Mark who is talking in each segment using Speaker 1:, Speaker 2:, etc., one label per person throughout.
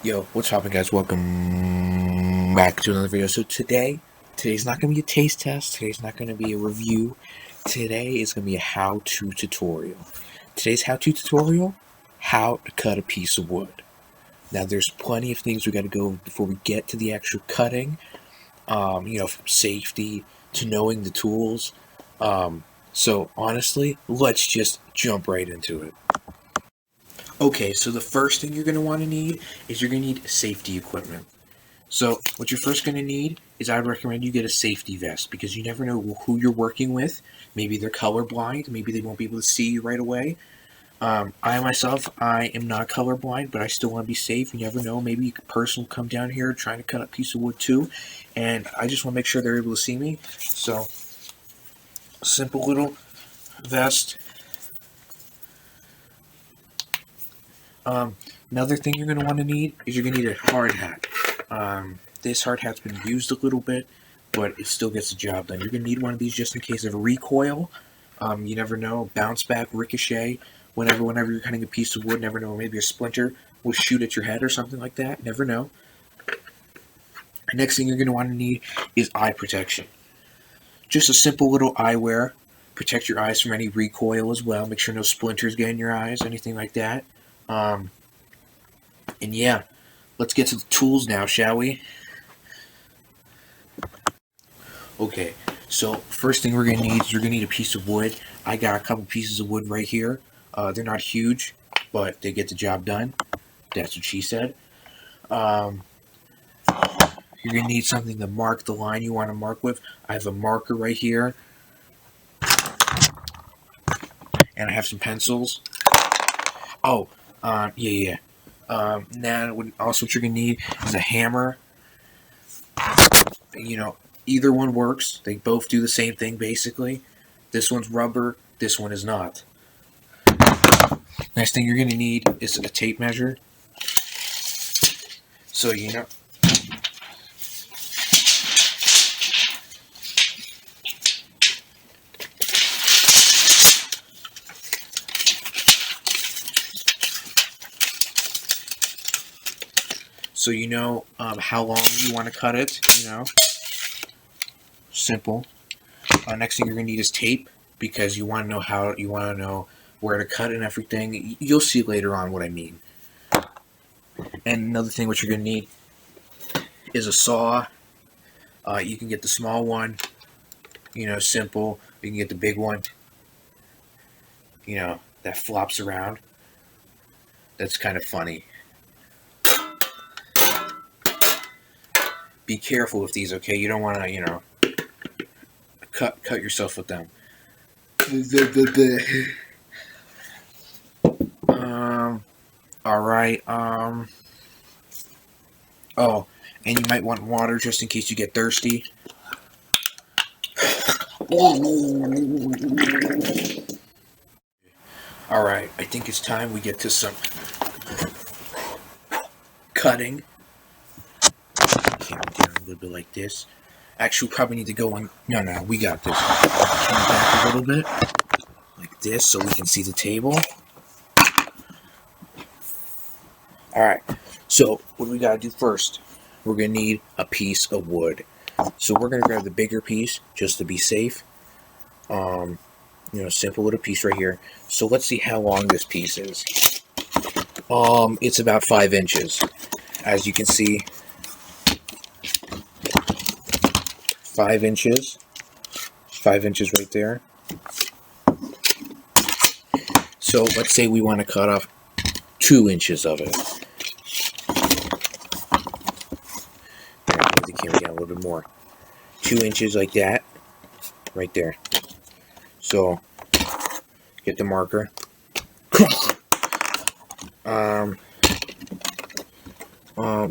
Speaker 1: Yo, what's happening, guys? Welcome back to another video. So today's not going to be a taste test. Today's not going to be a review. Today is going to be a how-to tutorial. Today's how-to tutorial, how to cut a piece of wood. Now, there's plenty of things we got to go before we get to the actual cutting. From safety to knowing the tools. So honestly, let's just jump right into it. Okay, so the first thing you're going to want to need is you're going to need safety equipment. So what you're first going to need is I'd recommend you get a safety vest because you never know who you're working with. Maybe they're colorblind. Maybe they won't be able to see you right away. I am not colorblind, but I still want to be safe. You never know. Maybe a person will come down here trying to cut a piece of wood too, and I just want to make sure they're able to see me. So, simple little vest. Another thing you're going to want to need is you're going to need a hard hat. This hard hat's been used a little bit, but it still gets the job done. You're going to need one of these just in case of a recoil. You never know. Bounce back, ricochet. Whenever you're cutting a piece of wood, never know. Maybe a splinter will shoot at your head or something like that. Never know. Next thing you're going to want to need is eye protection. Just a simple little eyewear. Protect your eyes from any recoil as well. Make sure no splinters get in your eyes, anything like that. And yeah, let's get to the tools now, shall we? Okay, so first thing we're going to need is you're going to need a piece of wood. I got a couple pieces of wood right here. They're not huge, but they get the job done. That's what she said. You're going to need something to mark the line you want to mark with. I have a marker right here. And I have some pencils. Oh, yeah. Now, also what you're going to need is a hammer. Either one works. They both do the same thing, basically. This one's rubber. This one is not. Next thing you're going to need is a tape measure. So, how long you want to cut it, Simple. Next thing you're going to need is tape because you want to know where to cut and everything. You'll see later on what I mean. And another thing what you're going to need is a saw. You can get the small one, simple. You can get the big one, that flops around. That's kind of funny. Be careful with these, okay? You don't want to, cut yourself with them. All right. Oh, and you might want water just in case you get thirsty. All right. I think it's time we get to some cutting. Camera down a little bit like this. Actually, we probably need to go on. No, we got this. Camera back a little bit like this so we can see the table. Alright, so what do we gotta do first? We're gonna need a piece of wood. So we're gonna grab the bigger piece just to be safe. Simple little piece right here. So let's see how long this piece is. It's about 5 inches. As you can see, 5 inches. 5 inches right there. So let's say we want to cut off 2 inches of it. The camera down a little bit more. 2 inches like that, right there. So get the marker.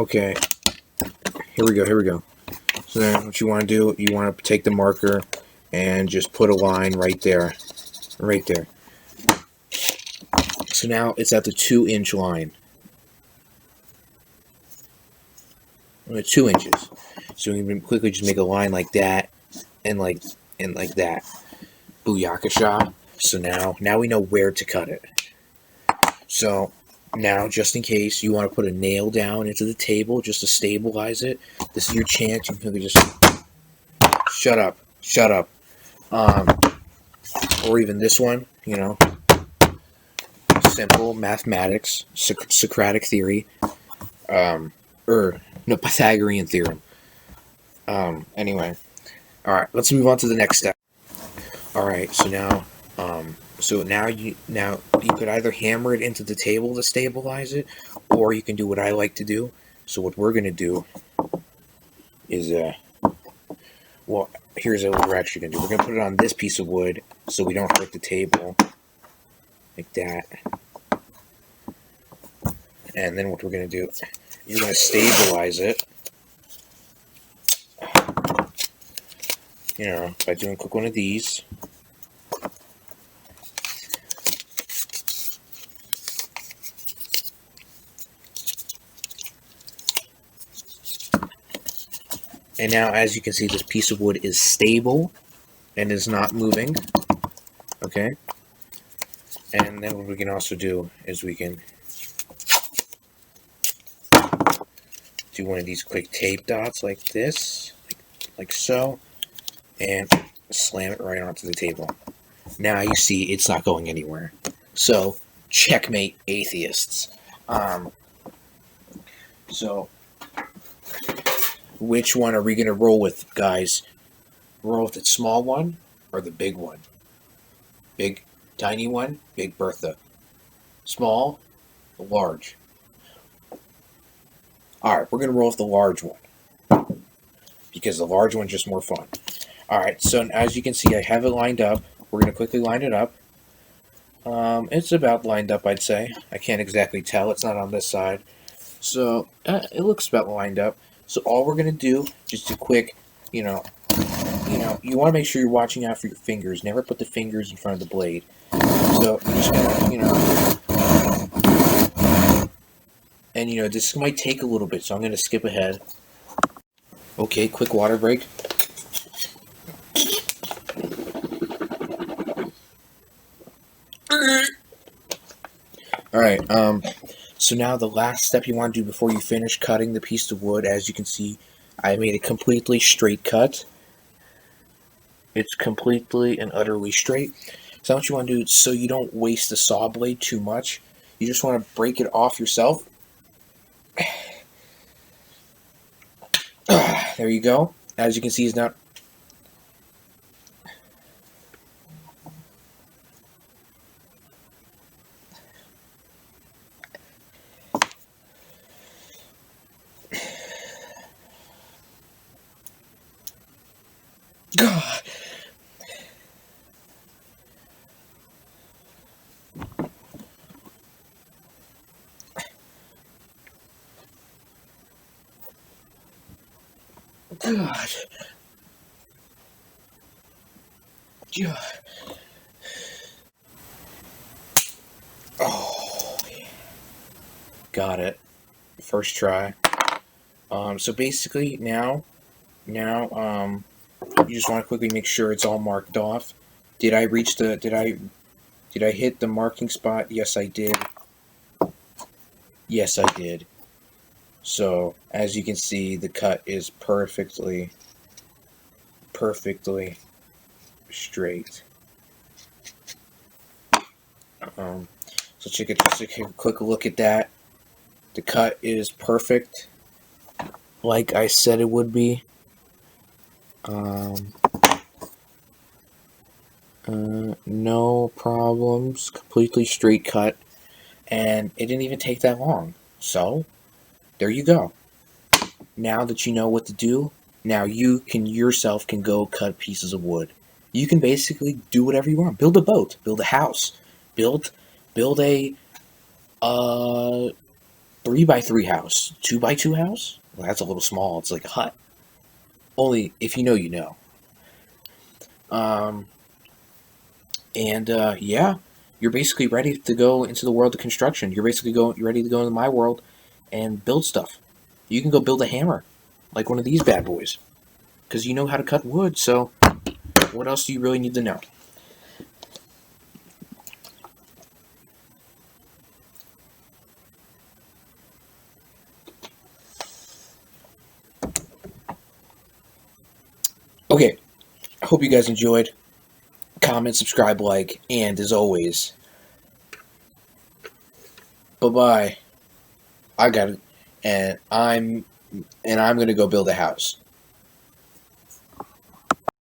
Speaker 1: Okay. Here we go. So then what you want to do, you want to take the marker and just put a line right there. So now it's at the 2-inch line. 2 inches. So you can quickly just make a line like that and like that. Booyakasha. So now we know where to cut it. So Now, just in case you want to put a nail down into the table just to stabilize it, this is your chance. You can just shut up, shut up. Or even this one, simple mathematics, Socratic theory, or no, Pythagorean theorem. Anyway, all right, let's move on to the next step. All right, so now you could either hammer it into the table to stabilize it, or you can do what I like to do. So what we're gonna do is well, here's what we're actually gonna do. We're gonna put it on this piece of wood so we don't hurt the table, like that. And then what we're gonna do, you're gonna stabilize it, by doing a quick one of these. And now, as you can see, this piece of wood is stable and is not moving. Okay. And then what we can also do is we can do one of these quick tape dots like this, like so, and slam it right onto the table. Now you see it's not going anywhere. So, checkmate, atheists. So, which one are we going to roll with, guys? Roll with the small one or the big one? Big, tiny one, Big Bertha. Small, large. Alright, we're going to roll with the large one, because the large one's just more fun. Alright, so as you can see, I have it lined up. We're going to quickly line it up. It's about lined up, I'd say. I can't exactly tell. It's not on this side. So, it looks about lined up. So all we're going to do, just a quick, you want to make sure you're watching out for your fingers. Never put the fingers in front of the blade. So I'm just going to, and this might take a little bit, so I'm going to skip ahead. Okay, quick water break. Alright, so now the last step you want to do before you finish cutting the piece of wood, as you can see, I made a completely straight cut. It's completely and utterly straight. So what you want to do, so you don't waste the saw blade too much, you just want to break it off yourself. There you go. As you can see, it's not... God. God. God. Oh. Got it. First try. So basically now, you just want to quickly make sure it's all marked off. Did I hit the marking spot? Yes, I did. Yes, I did. So, as you can see, the cut is perfectly straight. So take a quick look at that. The cut is perfect, like I said it would be. No problems, completely straight cut, and it didn't even take that long. So, there you go. Now that you know what to do, now you can yourself can go cut pieces of wood. You can basically do whatever you want. Build a boat, build a house, build a 3x3 house, 2x2 house. Well, that's a little small. It's like a hut. Only if you know, you know. Yeah, you're basically ready to go into the world of construction. You're ready to go into my world and build stuff. You can go build a hammer, like one of these bad boys, because you know how to cut wood. So, what else do you really need to know? Okay, I hope you guys enjoyed. Comment, subscribe, like, and as always, bye-bye. I got it. And I'm gonna go build a house.